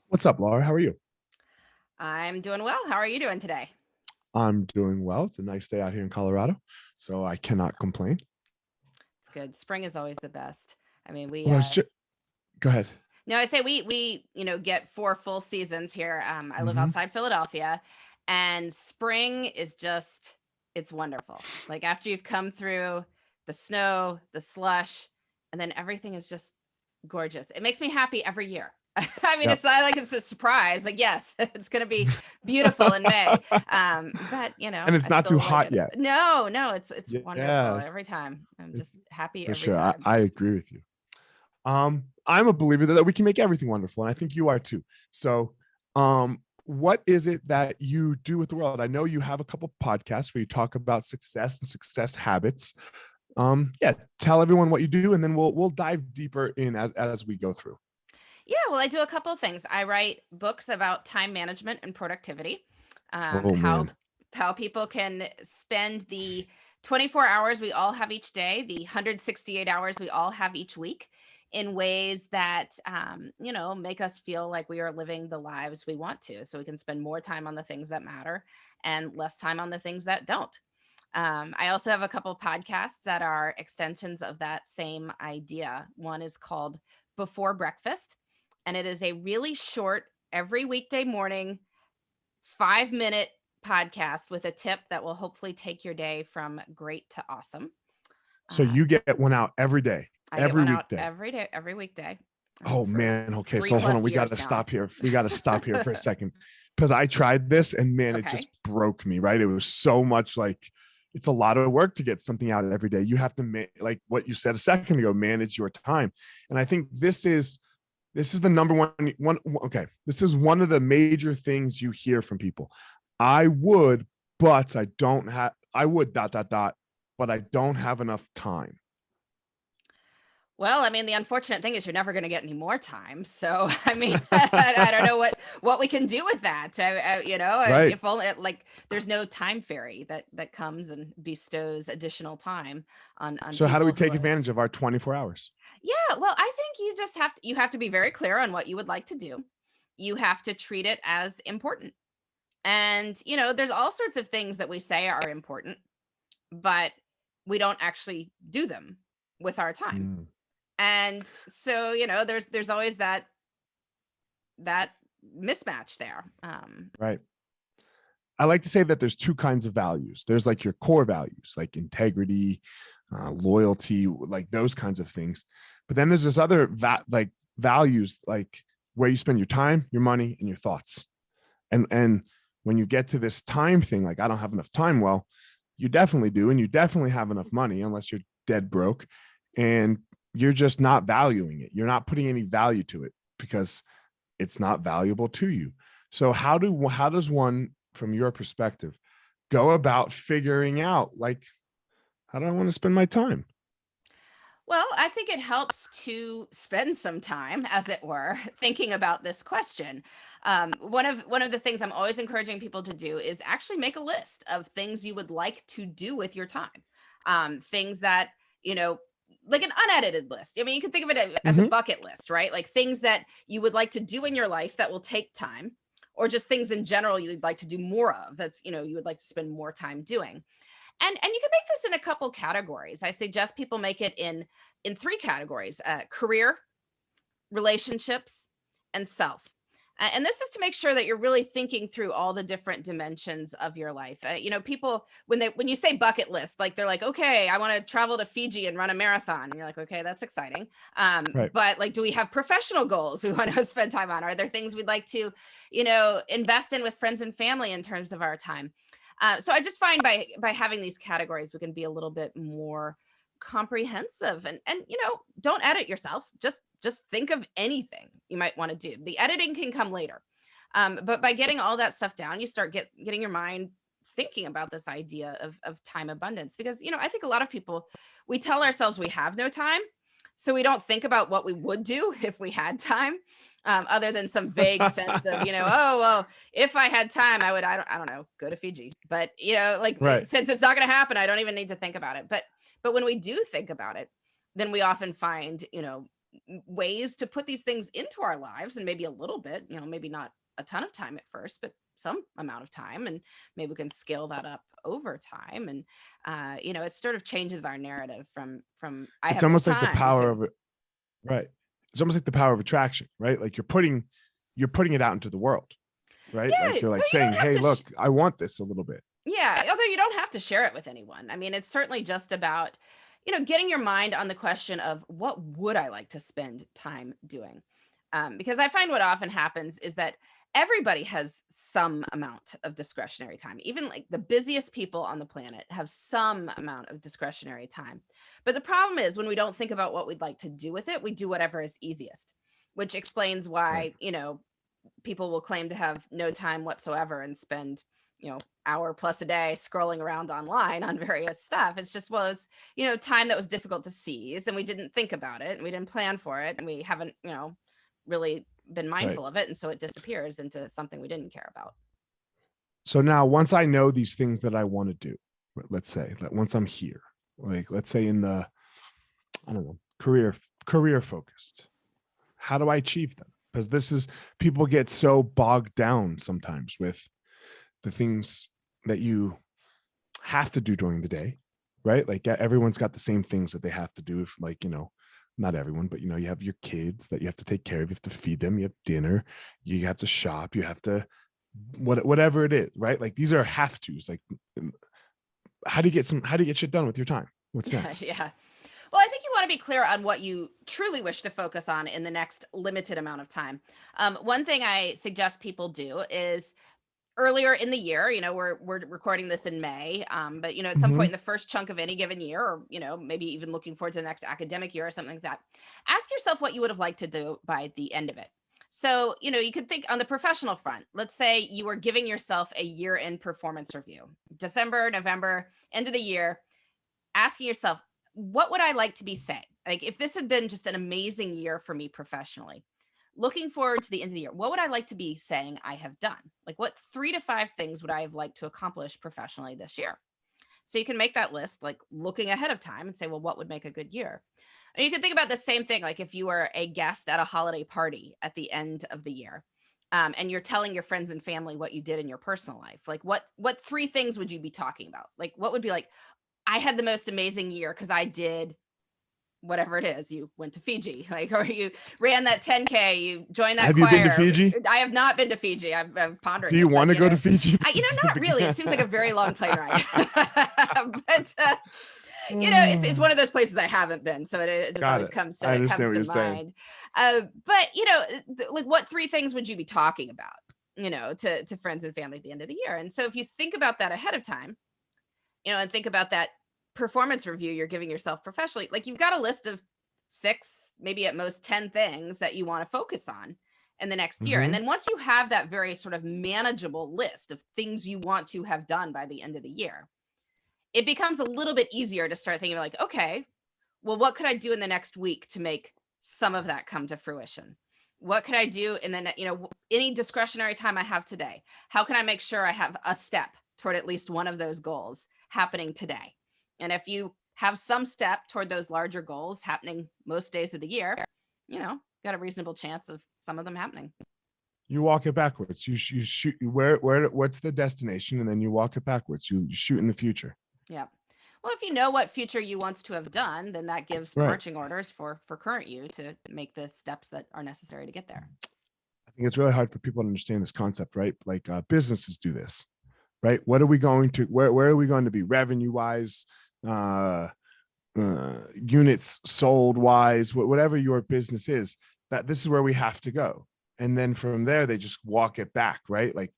What's up, Laura? How are you? I'm doing well. How are you doing today? I'm doing well. It's a nice day out here in Colorado, so I cannot complain. It's good. Spring is always the best. I mean, we Well, go ahead. no, I say we get 4 full seasons here. I live Hmm. outside Philadelphia, and spring is just it's wonderful. Like after you've come through the snow, the slush, and then everything is just gorgeous. It makes me happy every year. I mean, Yep. it's not like it's a surprise. Like, yes, it's going to be beautiful in May. But And it's I not too still like hot it. yet. No, it's wonderful Yeah, every time. I'm it's just happy for every sure. time. I agree with you. I'm a believer that we can make everything wonderful, and I think you are too. So, what is it that you do with the world? I know you have a couple podcasts where you talk about success and success habits. Yeah, tell everyone what you do, and then we'll dive deeper in as we go through. Yeah, well, I do a couple of things. I write books about time management and productivity, Oh how man. people can spend the 24 hours we all have each day, the 168 hours we all have each week, in ways that make us feel like we are living the lives we want to, so we can spend more time on the things that matter and less time on the things that don't. I also have a couple podcasts that are extensions of that same idea. One is called Before Breakfast, and it is a really short, every weekday morning, 5-minute podcast with a tip that will hopefully take your day from great to awesome. So you Um, get one out every day, I get every one out weekday. every day, every weekday, Oh for man. Okay. three So hold on. plus We got years to now. stop here. We got to stop here for a second because I tried this and man, it Okay. just broke me, right? It was so much like it's a lot of work to get something out every day. You have to like what you said a second ago, manage your time. And I think this is the number one. Okay. This is one of the major things you hear from people. I would, but I don't have, I would dot, dot, dot, but I don't have enough time. Well, I mean, the unfortunate thing is you're never going to get any more time. So, I mean, I don't know what we can do with that. Right. If only like there's no time fairy that comes and bestows additional time on So how do we people who take are. advantage of our 24 hours? Yeah, well, I think you have to be very clear on what you would like to do. You have to treat it as important. And, there's all sorts of things that we say are important, but we don't actually do them with our time. Mm, And so, there's always that mismatch there. right. I like to say that there's two kinds of values. There's like your core values, like integrity, loyalty, like those kinds of things. But then there's this other like values, like where you spend your time, your money, and your thoughts. And when you get to this time thing, like I don't have enough time. Well, you definitely do, and you definitely have enough money, unless you're dead broke, and you're just not valuing it. You're not putting any value to it because it's not valuable to you. So how does one, from your perspective, go about figuring out like how do I want to spend my time? Well, I think it helps to spend some time, as it were, thinking about this question. One of the things I'm always encouraging people to do is actually make a list of things you would like to do with your time. Things that you know. Like an unedited list. I mean, you can think of it as a Mm-hmm. bucket list, right? Like things that you would like to do in your life that will take time, or just things in general you'd like to do more of. That's you would like to spend more time doing. And you can make this in a couple categories. I suggest people make it in three categories: career, relationships, and self. And this is to make sure that you're really thinking through all the different dimensions of your life. People when you say bucket list, like they're like, okay, I want to travel to Fiji and run a marathon. And you're like, okay, that's exciting. Right. But like, do we have professional goals we want to spend time on? Are there things we'd like to, invest in with friends and family in terms of our time? So I just find by having these categories, we can be a little bit more comprehensive, and don't edit yourself. Just think of anything you might want to do. The editing can come later, but by getting all that stuff down, you start getting your mind thinking about this idea of time abundance. Because I think a lot of people, we tell ourselves we have no time, so we don't think about what we would do if we had time, other than some vague sense of, oh well, if I had time, I don't know, go to Fiji. But like, Right. since it's not going to happen, I don't even need to think about it. But when we do think about it, then we often find ways to put these things into our lives, and maybe a little bit, maybe not a ton of time at first, but some amount of time, and maybe we can scale that up over time. And it sort of changes our narrative from I It's have no almost like the time power to of it, right? It's almost like the power of attraction, right? Like you're putting it out into the world, right? Like yeah, you're but like you saying, don't have hey, to look, I want this a little bit. yeah, although you don't have to share it with anyone. I mean, it's certainly just about, getting your mind on the question of what would I like to spend time doing? Because I find what often happens is that everybody has some amount of discretionary time. Even like the busiest people on the planet have some amount of discretionary time. But the problem is when we don't think about what we'd like to do with it, we do whatever is easiest, which explains Right. why, people will claim to have no time whatsoever and spend hour plus a day scrolling around online on various stuff. It's just, well, it's time that was difficult to seize, and we didn't think about it, and we didn't plan for it, and we haven't really been Right. mindful of it, and so it disappears into something we didn't care about. So now once I know these things that I want to do, let's say that once I'm here, like let's say in the, I don't know, career focused, how do I achieve them? Because this is, people get so bogged down sometimes with the things that you have to do during the day, right? Like everyone's got the same things that they have to do. If like, not everyone, but you have your kids that you have to take care of, you have to feed them, you have dinner, you have to shop, you have to whatever it is, right? Like these are have tos. Like how do you get shit done with your time? What's next? Yeah. Well, I think you want to be clear on what you truly wish to focus on in the next limited amount of time. One thing I suggest people do is earlier in the year, we're recording this in May, but at some point Hmm. in the first chunk of any given year, or maybe even looking forward to the next academic year or something like that, ask yourself what you would have liked to do by the end of it. So you could think on the professional front. Let's say you were giving yourself a year-end performance review, December, November, end of the year, asking yourself, what would I like to be saying? Like, if this had been just an amazing year for me professionally, looking forward to the end of the year, what would I like to be saying I have done? Like, what 3 to 5 things would I have liked to accomplish professionally this year? So you can make that list, like looking ahead of time, and say, well, what would make a good year? And you can think about the same thing, like if you were a guest at a holiday party at the end of the year, and you're telling your friends and family what you did in your personal life. Like, what 3 things would you be talking about? Like, what would be like, I had the most amazing year because I did whatever it is. You went to Fiji, like, or you ran that 10K, you joined that Have you been to choir. Fiji? I have not been to Fiji. I'm Do pondering you it, want but to go to Fiji? not really. It seems like a very long plane ride. But it's one of those places I haven't been, so it just Got always it. I understand comes what to you're saying. mind. But like, what 3 things would you be talking about? To friends and family at the end of the year. And so if you think about that ahead of time, and think about that performance review you're giving yourself professionally, like you've got a list of 6, maybe at most 10 things that you want to focus on in the next year. And Hmm. then once you have that very sort of manageable list of things you want to have done by the end of the year, it becomes a little bit easier to start thinking like, okay, well, what could I do in the next week to make some of that come to fruition? What could I do in the any discretionary time I have today? How can I make sure I have a step toward at least one of those goals happening today? And if you have some step toward those larger goals happening most days of the year, got a reasonable chance of some of them happening. You walk it backwards. You shoot what's the destination, and then you walk it backwards. You shoot in the future. Yeah. Well, if you know what future you wants to have done, then that gives Right. marching orders for current you to make the steps that are necessary to get there. I think it's really hard for people to understand this concept, right? Like businesses do this, right? What are we going to, where are we going to be revenue wise, units sold wise, whatever your business is, that this is where we have to go. And then from there, they just walk it back, right? Like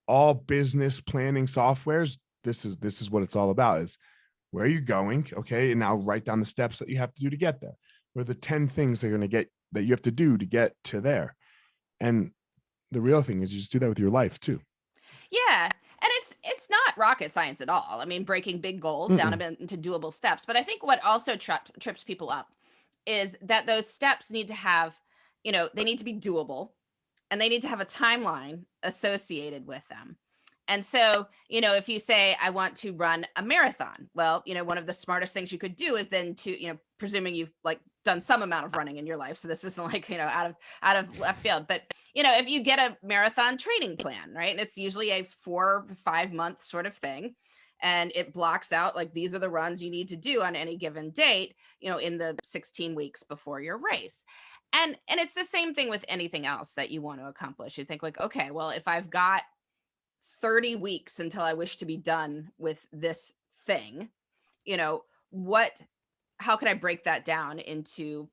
all business planning softwares, this is what it's all about, is where are you going? Okay. And now write down the steps that you have to do to get there. Or the 10 things they're going to get that you have to do to get to there. And the real thing is you just do that with your life too. Yeah. And it's not rocket science at all. I mean, breaking big goals down a Mm-mm. bit into doable steps. But I think what also trips people up is that those steps need to have, they need to be doable, and they need to have a timeline associated with them. And so, if you say, I want to run a marathon, well, one of the smartest things you could do is then to, presuming you've like done some amount of running in your life, so this isn't like, out of left field. But if you get a marathon training plan, right, and it's usually a 4 to 5 month sort of thing, and it blocks out like these are the runs you need to do on any given date, in the 16 weeks before your race. And it's the same thing with anything else that you want to accomplish. You think like, okay, well, if I've got 30 weeks until I wish to be done with this thing, what how can I break that down into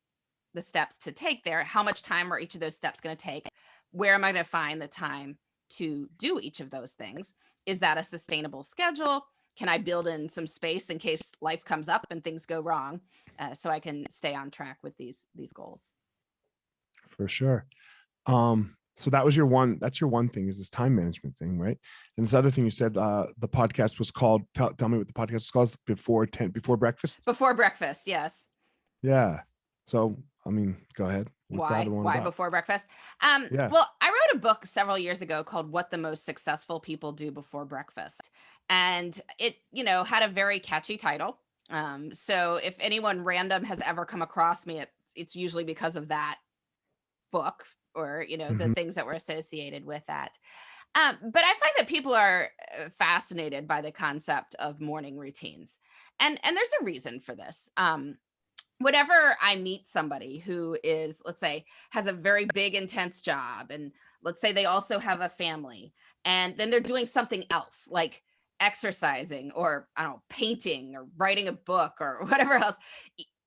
the steps to take there? How much time are each of those steps going to take? Where am I going to find the time to do each of those things? Is that a sustainable schedule? Can I build in some space in case life comes up and things go wrong, so I can stay on track with these goals? For sure. So that's your one thing, is this time management thing, right? And this other thing you said, the podcast was called, tell me what the podcast was called, before breakfast. Before breakfast, yes. Yeah. So, I mean, go ahead. Why about? before breakfast? Yeah. Well, I wrote a book several years ago called What the Most Successful People Do Before Breakfast. And it, had a very catchy title. So if anyone random has ever come across me, it's usually because of that book, or the things that were associated with that. But I find that people are fascinated by the concept of morning routines, and there's a reason for this. Whenever I meet somebody who is, let's say, has a very big intense job, and let's say they also have a family, and then they're doing something else like exercising, or I don't know, painting or writing a book or whatever else,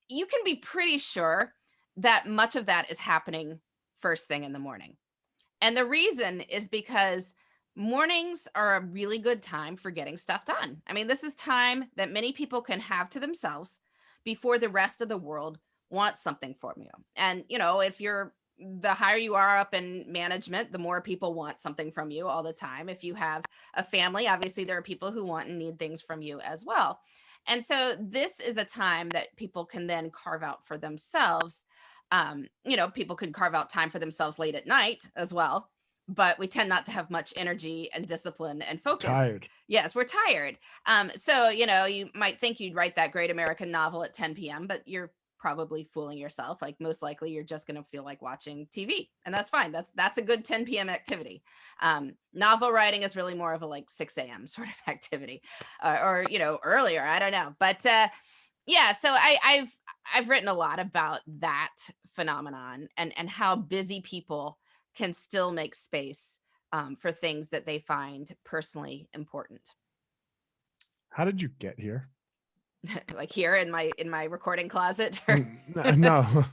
you can be pretty sure that much of that is happening first thing in the morning. And the reason is because mornings are a really good time for getting stuff done. I mean, this is time that many people can have to themselves before the rest of the world wants something from you. And, if the higher you are up in management, the more people want something from you all the time. If you have a family, obviously there are people who want and need things from you as well. And so this is a time that people can then carve out for themselves. People could carve out time for themselves late at night as well, but we tend not to have much energy and discipline and focus. Tired. Yes, we're tired. So, you might think you'd write that great American novel at 10 p.m., but you're probably fooling yourself. Like, most likely you're just going to feel like watching TV, and that's fine. That's a good 10 p.m. activity. Novel writing is really more of a like 6 a.m. sort of activity, or earlier. I don't know. But yeah, so I've written a lot about that phenomenon, and how busy people can still make space for things that they find personally important. How did you get here? Like here in my recording closet? No,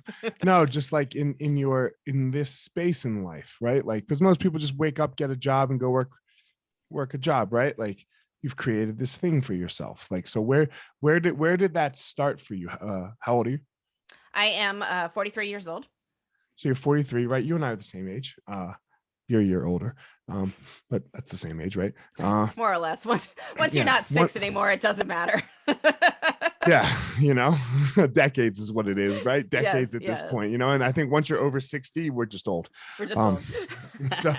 just like in this space in life, right? Like, because most people just wake up, get a job, and go work a job, right? Like, you've created this thing for yourself. Like, so where did that start for you? How old are you? I am 43 years old. So you're 43, right? You and I are the same age. You're a year older, but that's the same age, right? More or less. Once you're not 6 anymore, it doesn't matter. Yeah, decades is what it is, right? Decades at this point, and I think once you're over 60, we're just old. We're just old. So,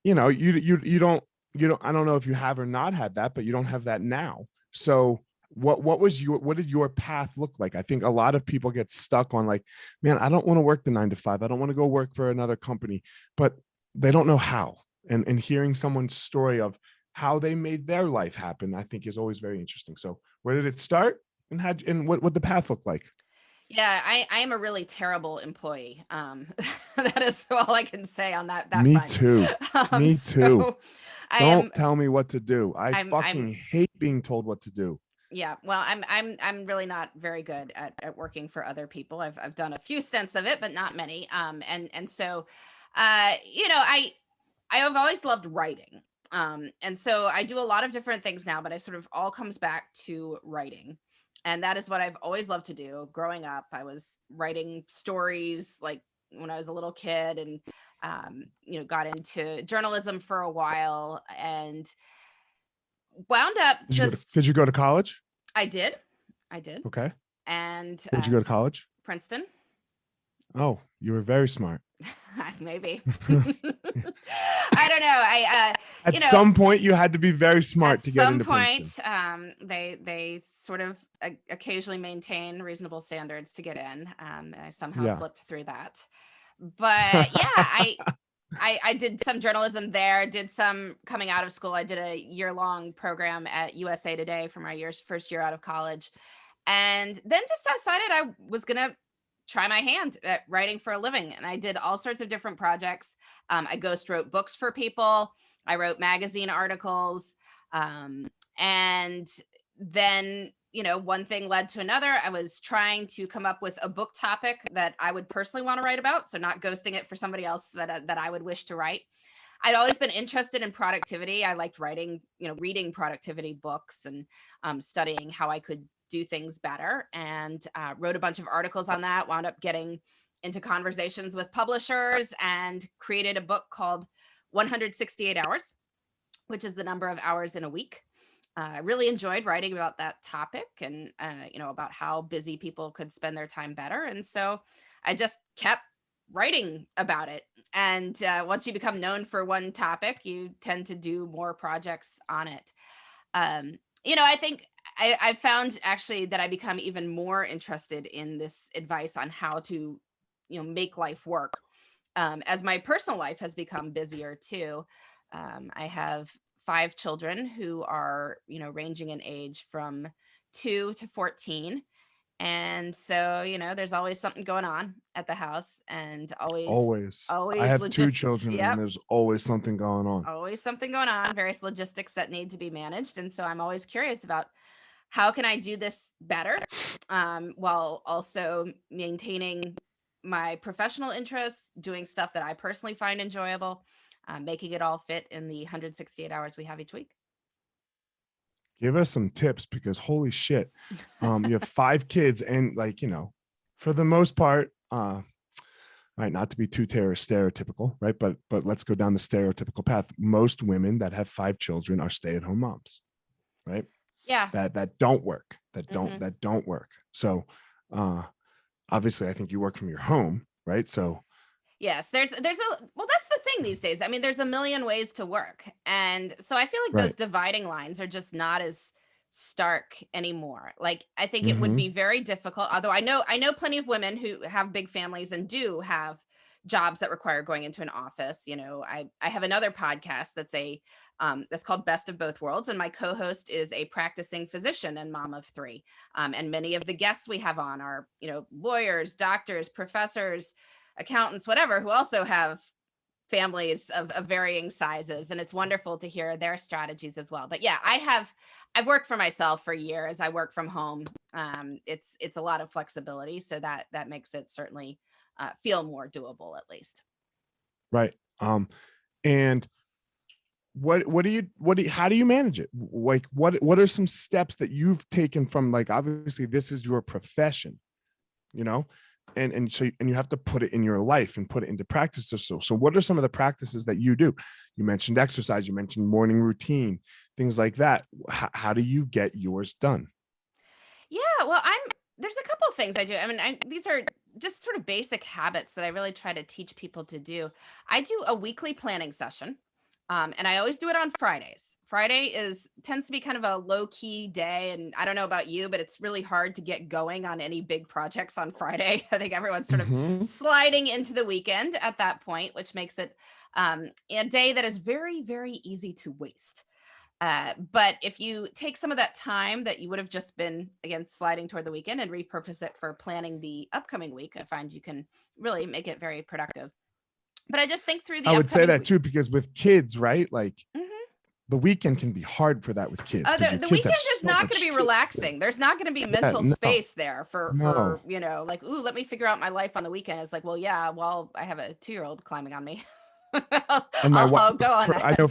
you don't, I don't know if you have or not had that, but you don't have that now. So what did your path look like? I think a lot of people get stuck on like, man, I don't want to work the 9 to 5. I don't want to go work for another company, but they don't know how. And hearing someone's story of how they made their life happen, I think is always very interesting. So where did it start, and what the path look like? Yeah, I am a really terrible employee. That is all I can say on that. Me front. too. Me too. Don't tell me what to do. I'm fucking hate being told what to do. Yeah, well, I'm really not very good at working for other people. I've done a few stints of it, but not many. And so, I have always loved writing. And so I do a lot of different things now, but it sort of all comes back to writing. And that is what I've always loved to do. Growing up, I was writing stories like when I was a little kid, and got into journalism for a while, and wound up Did you go to college? I did. Okay. And Where did you go to college? Princeton. Oh, you were very smart. Maybe. I don't know. At some point, you had to be very smart at to get some into Princeton. point, they sort of occasionally maintain reasonable standards to get in. I somehow Yeah. slipped through that. But yeah, I did some journalism there, did some coming out of school. I did a year-long program at USA Today for my first year out of college. And then just decided I was going to try my hand at writing for a living. And I did all sorts of different projects. I ghost wrote books for people. I wrote magazine articles. And then, one thing led to another. I was trying to come up with a book topic that I would personally want to write about. So not ghosting it for somebody else that I would wish to write. I'd always been interested in productivity. I liked writing, reading productivity books and studying how I could do things better, and wrote a bunch of articles on that, wound up getting into conversations with publishers, and created a book called 168 Hours, which is the number of hours in a week. I really enjoyed writing about that topic and, about how busy people could spend their time better. And so I just kept writing about it. And once you become known for one topic, you tend to do more projects on it. I think I found actually that I become even more interested in this advice on how to, make life work. As my personal life has become busier too. I have 5 children who are, ranging in age from 2 to 14. And so, there's always something going on at the house, and always, Always. I always have 2 logist. children, and Yep. there's always something going on. Always something going on, various logistics that need to be managed. And so I'm always curious about how can I do this better, while also maintaining my professional interests, doing stuff that I personally find enjoyable, making it all fit in the 168 hours we have each week. Give us some tips, because holy shit, you have 5 kids, and for the most part, right, not to be too stereotypical, right, but let's go down the stereotypical path. Most women that have 5 children are stay-at-home moms, right? Yeah. That don't work. That Mhm. don't work. So obviously, I think you work from your home, right? So Yes, well, that's the thing these days. I mean, there's a million ways to work. And so I feel like those right. dividing lines are just not as stark anymore. Like, I think it would Hmm. be very difficult, although I know plenty of women who have big families and do have jobs that require going into an office. I have another podcast that's called Best of Both Worlds, and my co-host is a practicing physician and mom of 3. And many of the guests we have on are, lawyers, doctors, professors, accountants, whatever, who also have families of varying sizes. And it's wonderful to hear their strategies as well. But yeah, I've worked for myself for years. I work from home. It's a lot of flexibility. So that makes it certainly feel more doable, at least. Right. And how do you manage it? Like, what are some steps that you've taken from, like, obviously this is your profession, you know, and so you have to put it in your life and put it into practice. So what are some of the practices that you do? You mentioned exercise, you mentioned morning routine, things like that. How do you get yours done? Yeah, well, there's a couple of things I do. I mean, these are just sort of basic habits that I really try to teach people to do. I do a weekly planning session, and I always do it on Fridays. Friday tends to be kind of a low key day, and I don't know about you, but it's really hard to get going on any big projects on Friday. I think everyone's sort of Hmm. sliding into the weekend at that point, which makes it a day that is very, very easy to waste. But if you take some of that time that you would have just been, again, sliding toward the weekend, and repurpose it for planning the upcoming week, I find you can really make it very productive. But I just think through I the would say upcoming that week. too, because with kids, right? Like, Mhm. the weekend can be hard for that with kids, because The your the kids have weekend is so not going to much be shit to do. relaxing. There's not going to be Yeah, mental no, space there for no. like, ooh, let me figure out my life on the weekend. It's like, well, yeah, well, I have a 2-year-old climbing on me. I'll, And my wife, I'll go on I that. know,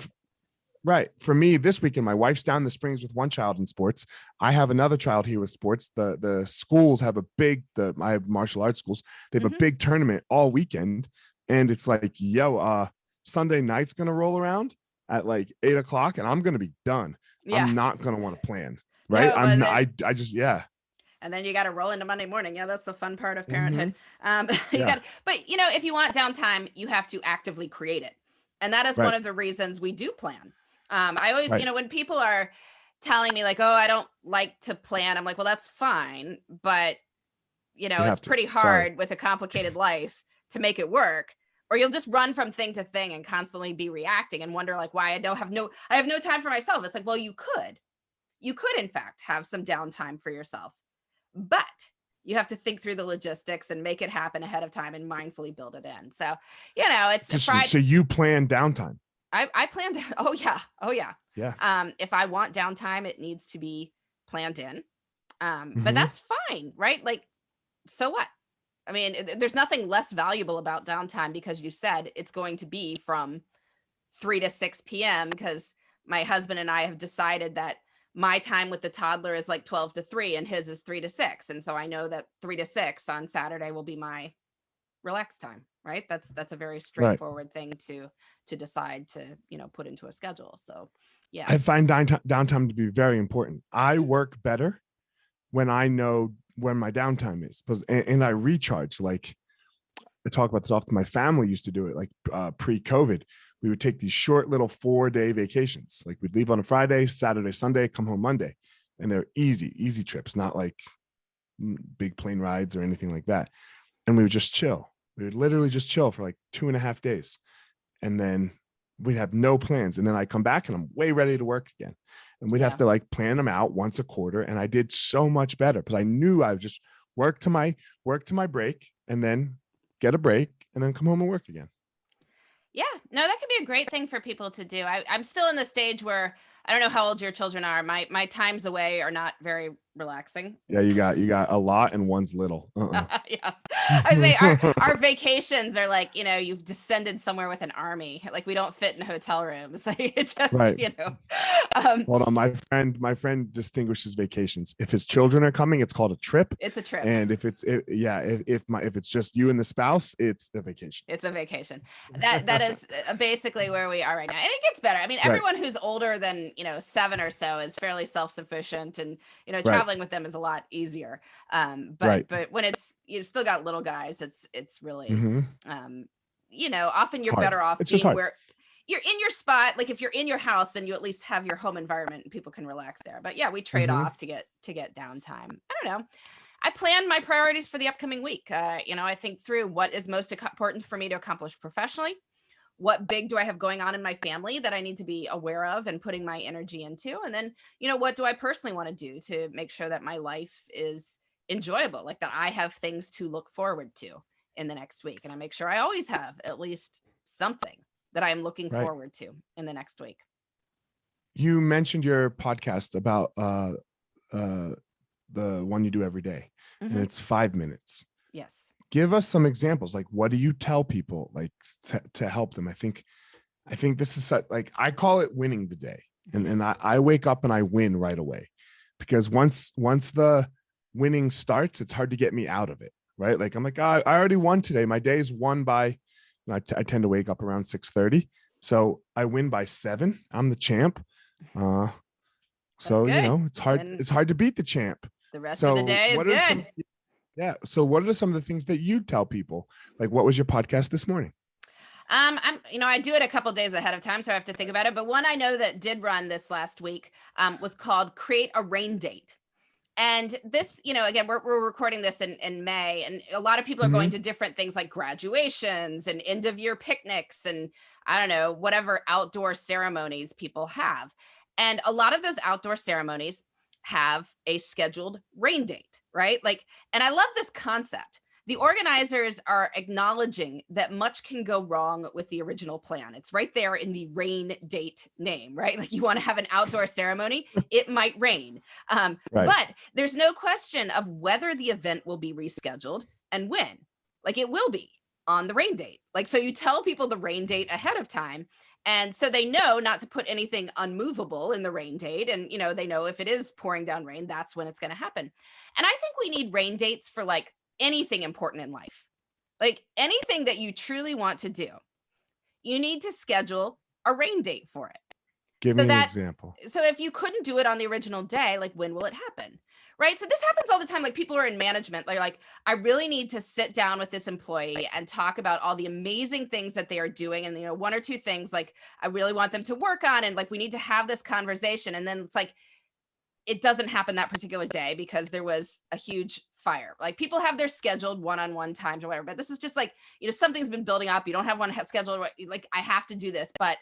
right. For me, this weekend, my wife's down in the Springs with one child in sports. I have another child here with sports. The schools have I have martial arts schools. They have a Hmm. big tournament all weekend. And it's like, yo, Sunday night's gonna roll around at like 8 o'clock, and I'm gonna be done. Yeah. I'm not gonna want to plan. Right. No, I'm but not, then I just, yeah. and then you got to roll into Monday morning. Yeah, that's the fun part of Hmm. parenthood. You Yeah. got, but if you want downtime, you have to actively create it, and that is one Right. of the reasons we do plan. I always, Right. when people are telling me like, oh, I don't like to plan, I'm like, well, that's fine. But, You it's have to. pretty Sorry. hard with a complicated life to make it work. Or you'll just run from thing to thing and constantly be reacting and wonder like why I have no time for myself. It's like, well, you could in fact have some downtime for yourself, but you have to think through the logistics and make it happen ahead of time and mindfully build it in. So, it's It's fried. so you plan downtime. I planned. Oh yeah. Oh yeah. Yeah. If I want downtime, it needs to be planned in. But Hmm. that's fine, right? Like, so what? I mean, there's nothing less valuable about downtime because you said it's going to be from 3 to 6 p.m. because my husband and I have decided that my time with the toddler is like 12 to 3 and his is 3 to 6. And so I know that 3 to 6 on Saturday will be my relax time, right? That's a very Right. straightforward thing to decide to, put into a schedule. So, yeah. I find downtime to be very important. I Mhm. work better when I know when my downtime is, because and I recharge. Like I talk about this often. My family used to do it, like pre-COVID. We would take these short little 4-day vacations. Like we'd leave on a Friday, Saturday, Sunday, come home Monday, and they're easy trips, not like big plane rides or anything like that. And we would just chill. We would literally just chill for like 2.5 days, and then we'd have no plans. And then I come back and I'm way ready to work again. And we'd have Yeah. to like plan them out once a quarter. And I did so much better because I knew I would just work to my break and then get a break and then come home and work again. Yeah, no, that could be a great thing for people to do. I'm still in the stage where I don't know how old your children are. My times away are not very relaxing. Yeah, you got a lot and one's little. Yes. I say our vacations are like, you've descended somewhere with an army. Like we don't fit in hotel rooms. Like it just, Right. um, Hold on, my friend distinguishes vacations. If his children are coming, it's called a trip, it's a trip. and if it's just you and the spouse, it's a vacation. It's a vacation. That is basically where we are right now. And it gets better. I mean, Right, everyone who's older than, 7 or so is fairly self-sufficient and, right, traveling with them is a lot easier. right. But when it's you've still got little guys, it's really Hmm. um, often you're Hard. better off It's just being hard. where you're in your spot. Like if you're in your house, then you at least have your home environment and people can relax there. But yeah, we trade Hmm. off to get downtime. I don't know. I plan my priorities for the upcoming week. I think through what is most important for me to accomplish professionally. What big do I have going on in my family that I need to be aware of and putting my energy into? And then, what do I personally want to do to make sure that my life is enjoyable, like that I have things to look forward to in the next week. And I make sure I always have at least something that I'm looking Right. forward to in the next week. You mentioned your podcast about the one you do every day, and Hmm. it's 5 minutes. Yes. Give us some examples. Like, what do you tell people like to help them? I think this is like I call it winning the day, and I wake up and I win right away, because once the winning starts, it's hard to get me out of it. Right? Like I'm like, oh, I already won today. My day's won by. I tend to wake up around 6:30, so I win by 7. I'm the champ. Uh, That's so good. it's hard. And It's hard to beat the champ. the rest of the So day is what are good. some? Yeah. So what are some of the things that you tell people? Like, what was your podcast this morning? I do it a couple days ahead of time, so I have to think about it. But one I know that did run this last week was called "Create a Rain Date." And this, again, we're recording this in May, and a lot of people are going Hmm. to different things like graduations and end of year picnics, and I don't know, whatever outdoor ceremonies people have. And a lot of those outdoor ceremonies have a scheduled rain date, right? Like, and I love this concept. The organizers are acknowledging that much can go wrong with the original plan. It's right there in the rain date name, right? Like you want to have an outdoor ceremony, it might rain. Right. But there's no question of whether the event will be rescheduled and when. Like it will be on the rain date. Like, so you tell people the rain date ahead of time. And so they know not to put anything unmovable in the rain date. And, they know if it is pouring down rain, that's when it's going to happen. And I think we need rain dates for like anything important in life, like anything that you truly want to do. You need to schedule a rain date for it Give so me an that example. so if you couldn't do it on the original day, like when will it happen? Right. So this happens all the time. Like people are in management. They're like, I really need to sit down with this employee and talk about all the amazing things that they are doing. And, one or two things like I really want them to work on. And like, we need to have this conversation. And then it's like, it doesn't happen that particular day because there was a huge fire. Like people have their scheduled one-on-one times or whatever. But this is just like, something's been building up. You don't have one scheduled. Like I have to do this, but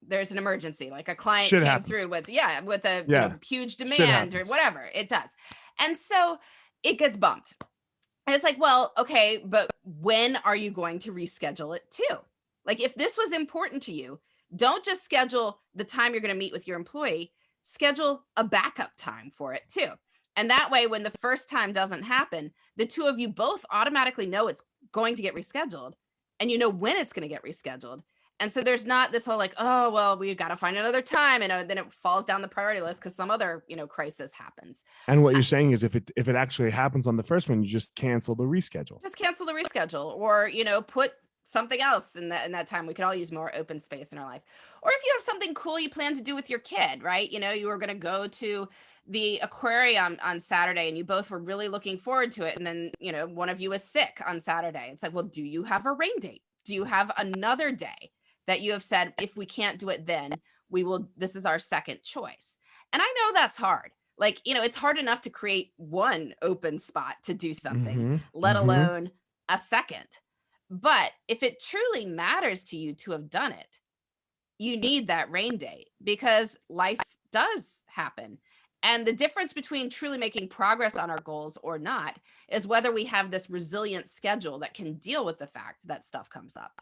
there's an emergency, like a client Shit came happens. through with a Yeah. huge Shit demand or happens. whatever it does. And so it gets bumped. And it's like, well, okay, but when are you going to reschedule it too? Like if this was important to you, don't just schedule the time you're going to meet with your employee, schedule a backup time for it too. And that way, when the first time doesn't happen, the two of you both automatically know it's going to get rescheduled and you know when it's going to get rescheduled. And so there's not this whole like, oh, well, we've got to find another time. And then it falls down the priority list because some other, crisis happens. And what you're saying is if it actually happens on the first one, you just cancel the reschedule. Just cancel the reschedule or, put something else in that time. We could all use more open space in our life. Or if you have something cool you plan to do with your kid, right? You were going to go to the aquarium on Saturday and you both were really looking forward to it. And then, one of you is sick on Saturday. It's like, well, do you have a rain date? Do you have another day that you have said, if we can't do it, then this is our second choice. And I know that's hard. Like, it's hard enough to create one open spot to do something, let alone a second. But if it truly matters to you to have done it, you need that rain date because life does happen. And the difference between truly making progress on our goals or not is whether we have this resilient schedule that can deal with the fact that stuff comes up.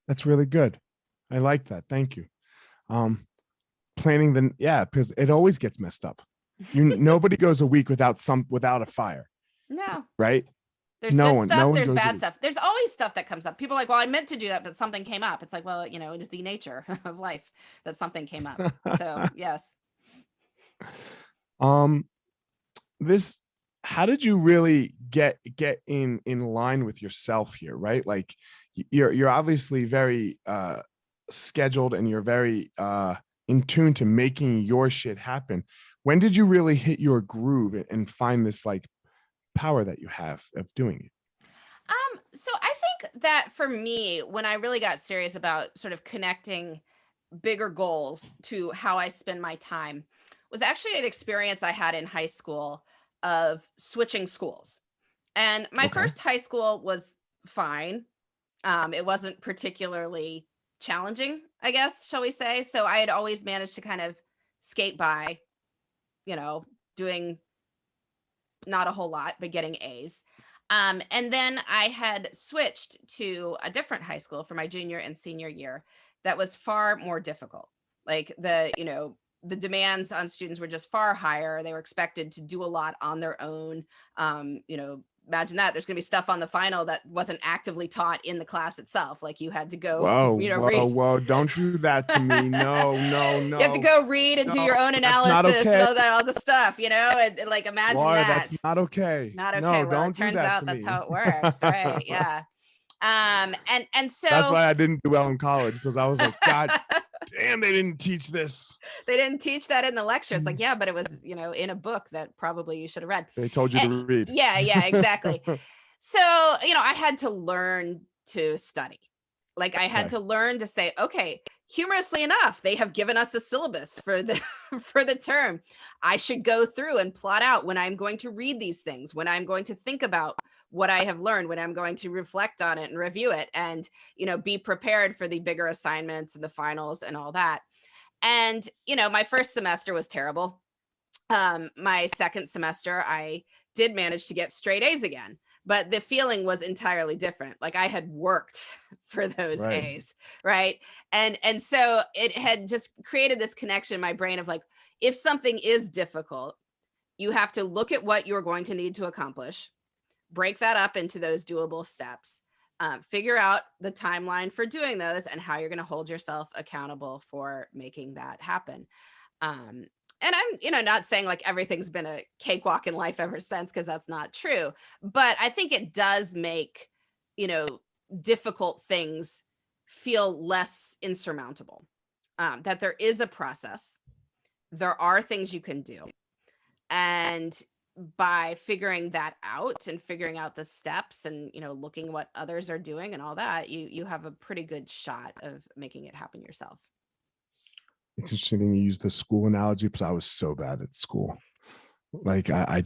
That's really good. I like that. Thank you. Planning because it always gets messed up. Nobody goes a week without a fire. No. Right? There's good stuff, there's bad stuff. There's always stuff that comes up. People are like, well, I meant to do that, but something came up. It's like, well, it is the nature of life that something came up. So yes. How did you really get in line with yourself here, right? Like you're obviously very scheduled and you're very in tune to making your shit happen. When did you really hit your groove and find this like power that you have of doing it? So I think that for me, when I really got serious about sort of connecting bigger goals to how I spend my time was actually an experience I had in high school of switching schools. And my first high school was fine. It wasn't particularly challenging, I guess, shall we say. So I had always managed to kind of skate by, doing not a whole lot, but getting A's. And then I had switched to a different high school for my junior and senior year that was far more difficult. Like the demands on students were just far higher. They were expected to do a lot on their own. Imagine that there's going to be stuff on the final that wasn't actively taught in the class itself. Like you had to go, read. Whoa, don't do that to me. No. You have to go read and do your own analysis and all the stuff, and like imagine Laura, that. that's not okay. Not okay. No, Well, it turns out that's how it works, right? Yeah. And so that's why I didn't do well in college because I was like, God damn, they didn't teach this. They didn't teach that in the lectures. Like, yeah, but it was, in a book that probably you should have read. They told you to read. Yeah, exactly. So, I had to learn to study. Like I had to learn to say, okay, humorously enough, they have given us a syllabus for the term. I should go through and plot out when I'm going to read these things, when I'm going to think about what I have learned, when I'm going to reflect on it and review it and, be prepared for the bigger assignments and the finals and all that. And, my first semester was terrible. My second semester, I did manage to get straight A's again, but the feeling was entirely different. Like I had worked for those A's, right? And so it had just created this connection in my brain of like, if something is difficult, you have to look at what you're going to need to accomplish, break that up into those doable steps, figure out the timeline for doing those and how you're going to hold yourself accountable for making that happen. And I'm, not saying like everything's been a cakewalk in life ever since, because that's not true. But I think it does make, difficult things feel less insurmountable. That there is a process, there are things you can do. And by figuring that out and figuring out the steps and, looking what others are doing and all that, you have a pretty good shot of making it happen yourself. It's interesting that you use the school analogy because I was so bad at school. Like I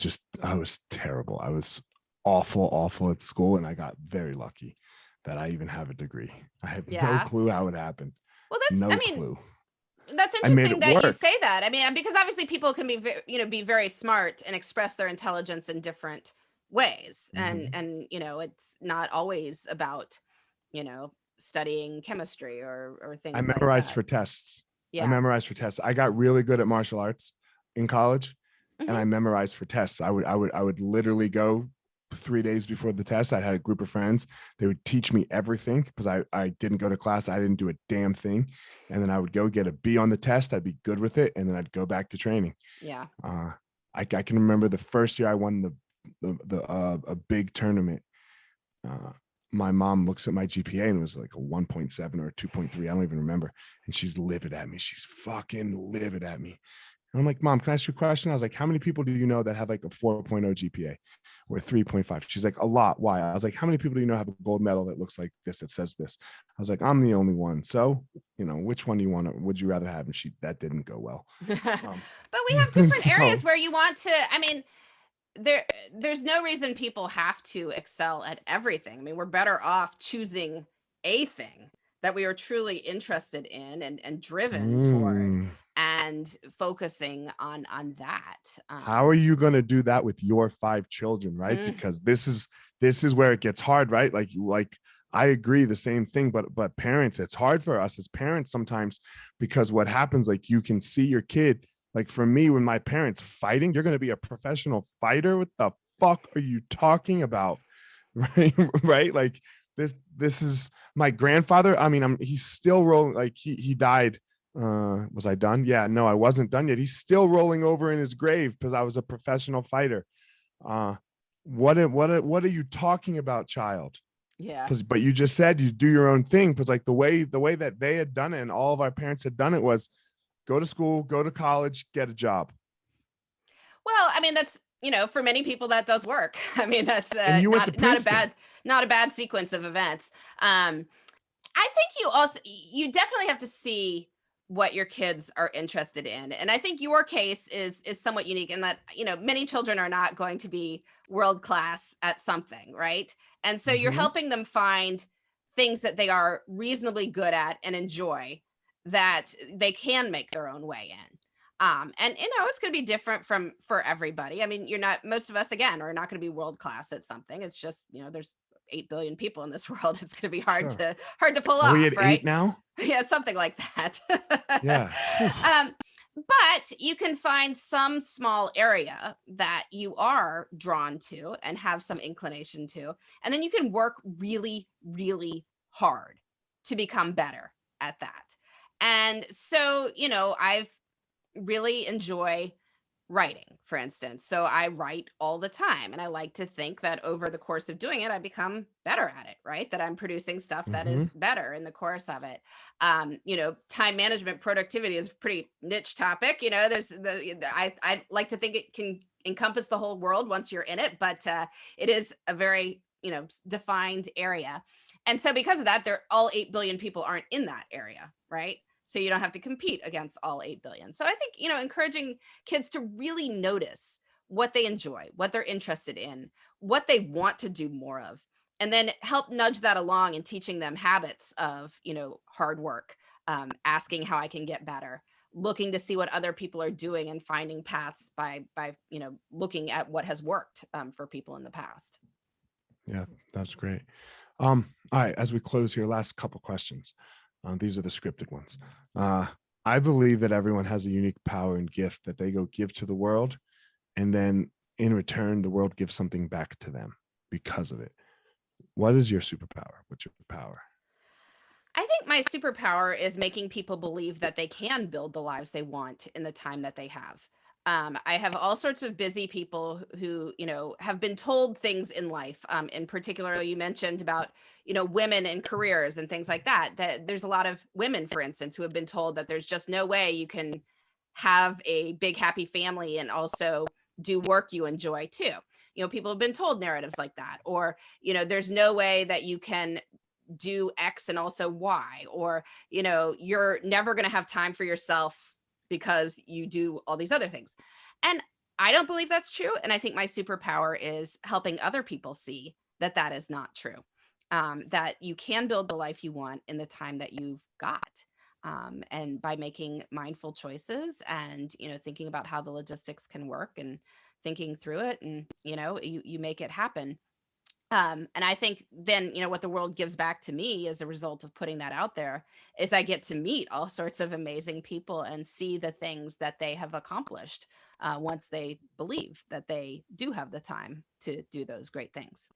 was terrible. I was awful at school, and I got very lucky that I even have a degree. I had no Yeah. clue how it happened. Well, No clue. that's I made interesting it that you work. say that. I mean, because obviously people can be, be very smart and express their intelligence in different ways. And, Mhm. it's not always about, you know, studying chemistry or I things like memorized that. for tests. Yeah. I got really good at martial arts in college, and I Hmm. memorized for tests. I would literally go 3 days before the test. I had a group of friends. They would teach me everything because I didn't go to class. I didn't do a damn thing. And then I would go get a B on the test. I'd be good with it. And then I'd go back to training. Yeah. Uh, I can remember the first year I won a big tournament. Uh, my mom looks at my GPA and it was like a 1.7 or a 2.3. I don't even remember. And she's livid at me. She's fucking livid at me. And I'm like, Mom, can I ask you a question? I was like, how many people do you know that have like a 4.0 GPA or 3.5? She's like, a lot. Why? I was like, how many people do you know have a gold medal that looks like this, that says this? I was like, I'm the only one. So, which one do you want to, would you rather have? And that didn't go well. But we have different So areas where you want to, I mean, there's no reason people have to excel at everything. I mean, we're better off choosing a thing that we are truly interested in and driven toward mm, and focusing on that. how are you going to do that with your 5 children, right? Mm, Because this is where it gets hard, right? Like I agree the same thing, but parents, it's hard for us as parents sometimes, because what happens, like, you can see your kid, like for me, when my parents fighting, you're going to be a professional fighter. What the fuck are you talking about? Right. Right. Like this is my grandfather. I mean, he's still rolling. Like he died. Was I done? Yeah, no, I wasn't done yet. He's still rolling over in his grave because I was a professional fighter. uh what are you talking about, child? yeah. Because but you just said you do your own thing, because like the way that they had done it and all of our parents had done it was go to school, go to college, get a job. Well, I mean, that's, for many people that does work. I mean, that's And you went to not a Princeton. bad sequence of events. I think you definitely have to see what your kids are interested in. And I think your case is somewhat unique in that, many children are not going to be world class at something, right? And so you're Mhm. helping them find things that they are reasonably good at and enjoy that they can make their own way in. And it's going to be different for everybody. I mean, you're not most of us again are not going to be world class at something. It's just, there's 8 billion people in this world. It's going to be Sure. hard to pull Are we off, at 8 right? now? Yeah, something like that. Yeah. Whew. um, but you can find some small area that you are drawn to and have some inclination to, and then you can work really, really hard to become better at that. And so, I've really enjoy writing, for instance. So I write all the time. And I like to think that over the course of doing it, I become better at it, right? That I'm producing stuff that Mhm. is better in the course of it. Time management productivity is a pretty niche topic. I like to think it can encompass the whole world once you're in it, but it is a very, defined area. And so because of that, all 8 billion people aren't in that area, right? So you don't have to compete against all 8 billion. So I think, encouraging kids to really notice what they enjoy, what they're interested in, what they want to do more of, and then help nudge that along and teaching them habits of, hard work, asking how I can get better, looking to see what other people are doing and finding paths by looking at what has worked for people in the past. Yeah, that's great. All right, as we close here, last couple questions. These are the scripted ones. Uh, I believe that everyone has a unique power and gift that they go give to the world, and then in return, the world gives something back to them because of it. What is your superpower? What's your power? I think my superpower is making people believe that they can build the lives they want in the time that they have. I have all sorts of busy people who, have been told things in life. In particular, you mentioned about, women and careers and things like that. That there's a lot of women, for instance, who have been told that there's just no way you can have a big happy family and also do work you enjoy too. People have been told narratives like that, or there's no way that you can do X and also Y, or you're never going to have time for yourself because you do all these other things. And I don't believe that's true. And I think my superpower is helping other people see that that is not true. That you can build the life you want in the time that you've got. And by making mindful choices and, thinking about how the logistics can work and thinking through it, and, you make it happen. And I think then, what the world gives back to me as a result of putting that out there is I get to meet all sorts of amazing people and see the things that they have accomplished once they believe that they do have the time to do those great things.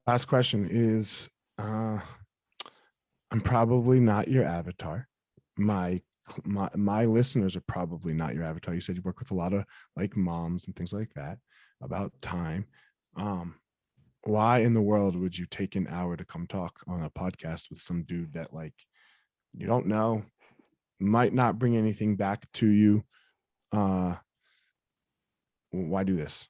Last question is, I'm probably not your avatar. My listeners are probably not your avatar. You said you work with a lot of like moms and things like that about time. Why in the world would you take an hour to come talk on a podcast with some dude that like you don't know, might not bring anything back to you? Why do this?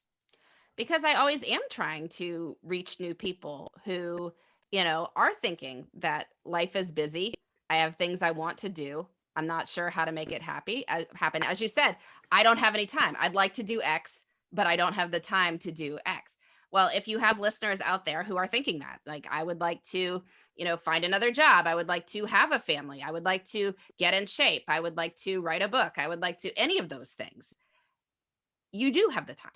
Because I always am trying to reach new people who, are thinking that life is busy. I have things I want to do. I'm not sure how to make it happen. As you said, I don't have any time. I'd like to do X, but I don't have the time to do X. Well, if you have listeners out there who are thinking that, like, I would like to, find another job. I would like to have a family. I would like to get in shape. I would like to write a book. I would like to any of those things. You do have the time.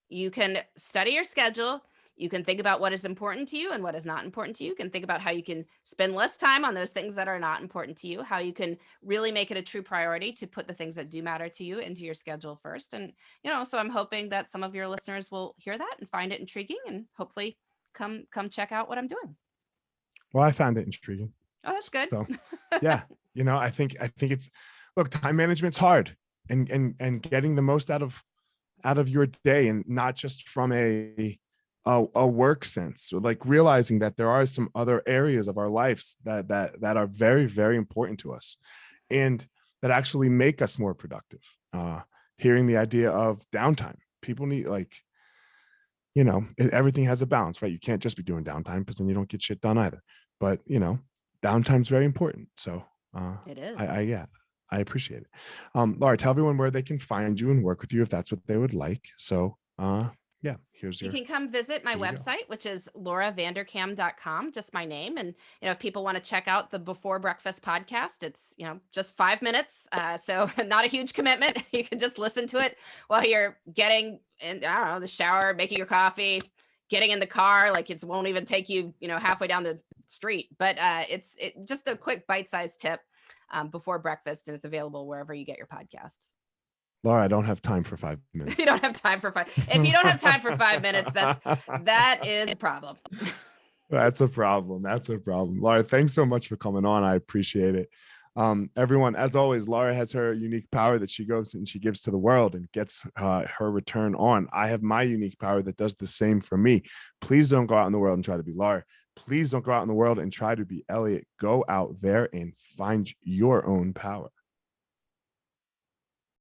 You can study your schedule. You can think about what is important to you and what is not important to you. You can think about how you can spend less time on those things that are not important to you, how you can really make it a true priority to put the things that do matter to you into your schedule first. And, so I'm hoping that some of your listeners will hear that and find it intriguing and hopefully come check out what I'm doing. Well, I found it intriguing. Oh, that's good. So yeah, I think it's, look, time management's hard, and getting the most out of your day, and not just from a work sense, or like realizing that there are some other areas of our lives that are very, very important to us and that actually make us more productive. Hearing the idea of downtime, people need, like, everything has a balance, right? You can't just be doing downtime because then you don't get shit done either. But downtime's very important. So It is. yeah, I appreciate it. Laura, tell everyone where they can find you and work with you if that's what they would like. So yeah, you can come visit my website, which is lauravanderkam.com, just my name. And, if people want to check out the Before Breakfast podcast, it's, just 5 minutes. So not a huge commitment. You can just listen to it while you're getting in, I don't know, the shower, making your coffee, getting in the car. Like, it won't even take you, halfway down the street, but it's just a quick bite-sized tip before breakfast. And it's available wherever you get your podcasts. Laura, I don't have time for 5 minutes. You don't have time for 5. If you don't have time for 5 minutes, that is a problem. That's a problem. That's a problem. Laura, thanks so much for coming on. I appreciate it. Everyone, as always, Laura has her unique power that she goes and she gives to the world and gets her return on. I have my unique power that does the same for me. Please don't go out in the world and try to be Laura. Please don't go out in the world and try to be Elliot. Go out there and find your own power.